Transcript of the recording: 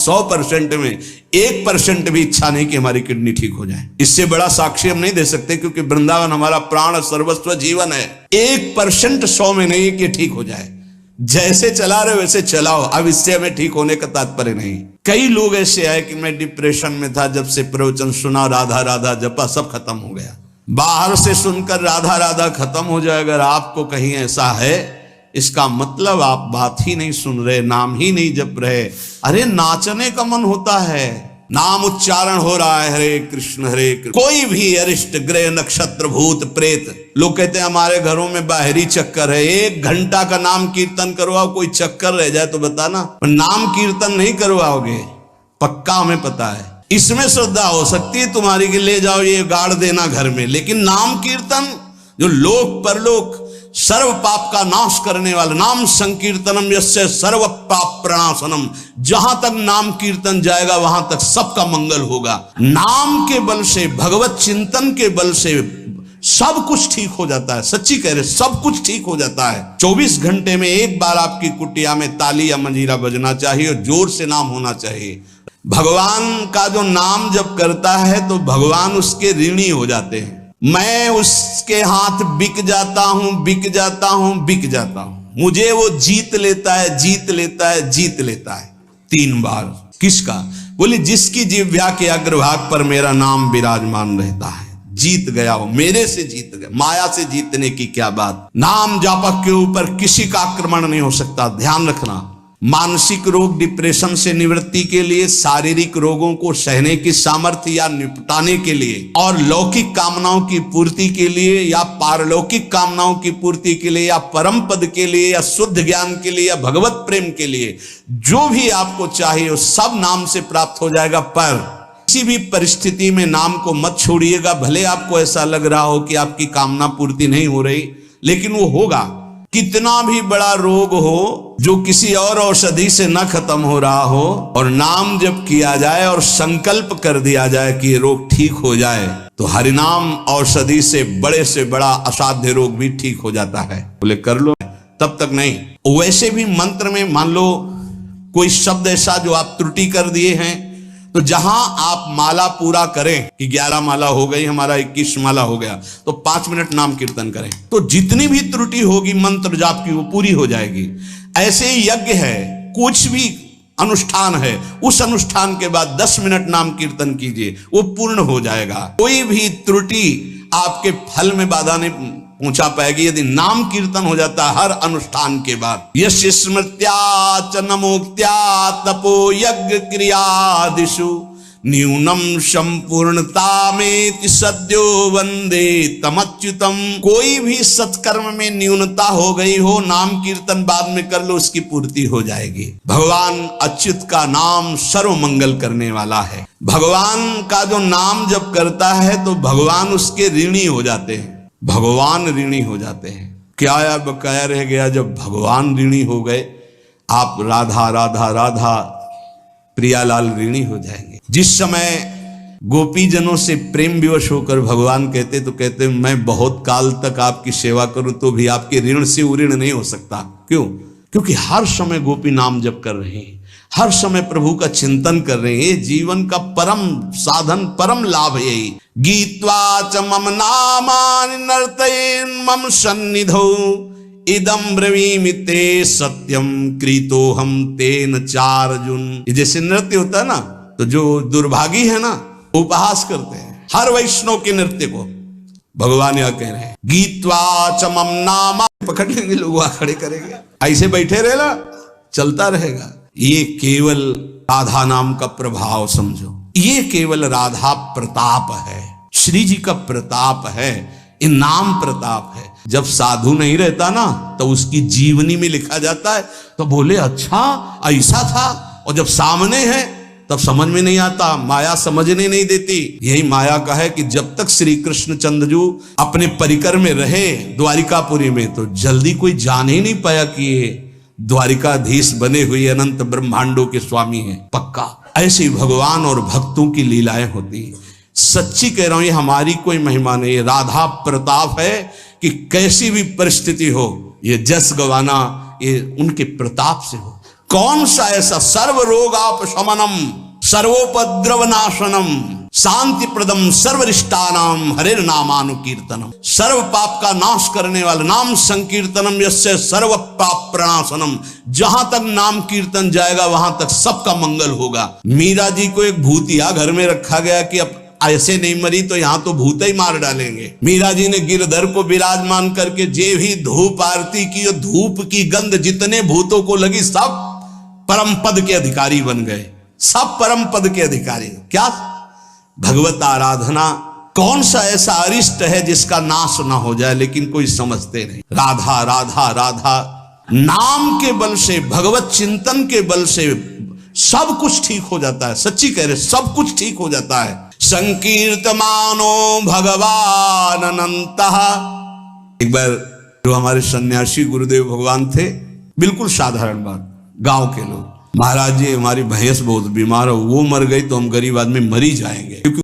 100% में 1% भी इच्छा नहीं कि हमारी किडनी ठीक हो जाए। इससे बड़ा साक्षी हम नहीं दे सकते, क्योंकि वृंदावन हमारा प्राण सर्वस्व जीवन है। 1% 100 में नहीं कि ठीक हो जाए। जैसे चला रहे वैसे चलाओ। अब इससे हमें ठीक होने का तात्पर्य नहीं। कई लोग ऐसे आए कि मैं डिप्रेशन में था, जब से प्रवचन सुना, राधा राधा जपा, सब खत्म हो गया। बाहर से सुनकर राधा राधा खत्म हो जाए। अगर आपको कहीं ऐसा है, इसका मतलब आप बात ही नहीं सुन रहे, नाम ही नहीं जप रहे। अरे नाचने का मन होता है, नाम उच्चारण हो रहा है, हरे कृष्ण हरे कृष्ण। कोई भी अरिष्ट ग्रह नक्षत्र भूत प्रेत, लोग कहते हैं हमारे घरों में बाहरी चक्कर है। 1 घंटा का नाम कीर्तन करवाओ, कोई चक्कर रह जाए तो बताना। नाम कीर्तन नहीं करवाओगे, पक्का हमें पता है। इसमें श्रद्धा हो सकती है तुम्हारी कि ले जाओ ये गाड़ देना घर में, लेकिन नाम कीर्तन जो लोक परलोक सर्व पाप का नाश करने वाला, नाम संकीर्तनम यस्य सर्व पाप प्रणाशनम, जहां तक नाम कीर्तन जाएगा वहां तक सबका मंगल होगा। नाम के बल से, भगवत चिंतन के बल से सब कुछ ठीक हो जाता है। सच्ची कह रहे, सब कुछ ठीक हो जाता है। 24 घंटे में एक बार आपकी कुटिया में ताली या मंजीरा बजना चाहिए और जोर से नाम होना चाहिए। भगवान का जो नाम जब करता है तो भगवान उसके ऋणी हो जाते हैं। मैं उसके हाथ बिक जाता हूं, बिक जाता हूं, बिक जाता हूं, मुझे वो जीत लेता है, जीत लेता है, जीत लेता है 3 बार। किसका? बोले जिसकी जिह्वा के अग्रभाग पर मेरा नाम विराजमान रहता है। जीत गया वो, मेरे से जीत गया। माया से जीतने की क्या बात। नाम जापक के ऊपर किसी का आक्रमण नहीं हो सकता। ध्यान रखना, मानसिक रोग डिप्रेशन से निवृत्ति के लिए, शारीरिक रोगों को सहने की सामर्थ्य या निपटाने के लिए, और लौकिक कामनाओं की पूर्ति के लिए या पारलौकिक कामनाओं की पूर्ति के लिए या परम पद के लिए या शुद्ध ज्ञान के लिए या भगवत प्रेम के लिए, जो भी आपको चाहिए वो सब नाम से प्राप्त हो जाएगा। पर किसी भी परिस्थिति में नाम को मत छोड़िएगा। भले आपको ऐसा लग रहा हो कि आपकी कामना पूर्ति नहीं हो रही, लेकिन वो होगा। कितना भी बड़ा रोग हो जो किसी और औषधि से न खत्म हो रहा हो, और नाम जब किया जाए और संकल्प कर दिया जाए कि ये रोग ठीक हो जाए, तो हरिनाम औषधि से बड़ा असाध्य रोग भी ठीक हो जाता है। बोले कर लो, तब तक नहीं। वैसे भी मंत्र में मान लो कोई शब्द ऐसा जो आप त्रुटि कर दिए हैं, तो जहां आप माला पूरा करें कि 11 माला हो गई, हमारा 21 माला हो गया, तो 5 मिनट नाम कीर्तन करें, तो जितनी भी त्रुटि होगी मंत्र जाप की वो पूरी हो जाएगी। ऐसे ही यज्ञ है, कुछ भी अनुष्ठान है, उस अनुष्ठान के बाद 10 मिनट नाम कीर्तन कीजिए, वो पूर्ण हो जाएगा। कोई भी त्रुटि आपके फल में बाधा नहीं पहुंचा पाएगी यदि नाम कीर्तन हो जाता है हर अनुष्ठान के बाद। यश स्मृत्या च नमोक्त्या तपो यज्ञ क्रियादिषु न्यूनम संपूर्णतामेति सद्यो वंदे तमच्युतम। कोई भी सत्कर्म में न्यूनता हो गई हो, नाम कीर्तन बाद में कर लो, उसकी पूर्ति हो जाएगी। भगवान अच्युत का नाम सर्व मंगल करने वाला है। भगवान का जो नाम जब करता है तो भगवान उसके ऋणी हो जाते हैं, भगवान ऋणी हो जाते हैं। क्या बकाया रह गया जब भगवान ऋणी हो गए। आप राधा राधा राधा प्रियालाल ऋणी हो जाएंगे। जिस समय गोपीजनों से प्रेम विवश होकर भगवान कहते तो कहते मैं बहुत काल तक आपकी सेवा करूं तो भी आपके ऋण से ऋण नहीं हो सकता। क्यों? क्योंकि हर समय गोपी नाम जप कर रहे हैं, हर समय प्रभु का चिंतन कर रहे हैं। ये जीवन का परम साधन, परम लाभ है यही। गीत्वा च मम नामानि नर्तयेन् मम सन्निधौ इदं ब्रवीमि ते सत्यम कृतोहम तेन चार्जुन। ये जैसे नृत्य होता है ना, तो जो दुर्भागी है ना उपहास करते हैं हर वैष्णव के नृत्य को। भगवान यह कह रहे हैं गीत्वा च मम नामा, पकड़ लेंगे लोग, वहां खड़े करेंगे, ऐसे बैठे रहेगा, चलता रहेगा। ये केवल राधा नाम का प्रभाव समझो, ये केवल राधा प्रताप है, श्री जी का प्रताप है, ये नाम प्रताप है। जब साधु नहीं रहता ना तो उसकी जीवनी में लिखा जाता है तो बोले अच्छा ऐसा था, और जब सामने है तब समझ में नहीं आता, माया समझने नहीं देती। यही माया का है कि जब तक श्री कृष्ण चंद्रजू अपने परिकर में रहे द्वारिकापुरी में, तो जल्दी कोई जान ही नहीं पाया कि ये द्वारिकाधीश बने हुए अनंत ब्रह्मांडों के स्वामी हैं। पक्का ऐसे भगवान और भक्तों की लीलाएं होती हैं। सच्ची कह रहा हूं, ये हमारी कोई महिमा नहीं, ये राधा प्रताप है कि कैसी भी परिस्थिति हो, ये जस गवाना ये उनके प्रताप से हो। कौन सा ऐसा सर्व रोगापशमनम सर्वोपद्रव नाशनम शांति प्रदम सर्वरिष्टानाम हरेर नामानुकीर्तनम, सर्व पाप का नाश करने वाला नाम संकीर्तनम यस्य सर्व पाप प्रणाशनम, जहां तक नाम कीर्तन जाएगा वहां तक सबका मंगल होगा। मीरा जी को एक भूतिया घर में रखा गया कि अब ऐसे नहीं मरी तो यहां तो भूत ही मार डालेंगे। मीरा जी ने गिरधर को विराजमान करके जे भी धूप आरती की, धूप की गंध जितने भूतों को लगी सब परम पद के अधिकारी बन गए, सब परम पद के अधिकारी। क्या भगवत आराधना कौन सा ऐसा अरिष्ट है जिसका नाश ना हो जाए, लेकिन कोई समझते नहीं। राधा राधा राधा नाम के बल से, भगवत चिंतन के बल से सब कुछ ठीक हो जाता है। सच्ची कह रहे, सब कुछ ठीक हो जाता है। संकीर्तमानो भगवान अनंतः। एक बार जो हमारे सन्यासी गुरुदेव भगवान थे, बिल्कुल साधारण बात, गांव के लोग, महाराज जी हमारी भैंस बहुत बीमार हो, वो मर गई तो हम गरीब आदमी मर ही जाएंगे, क्योंकि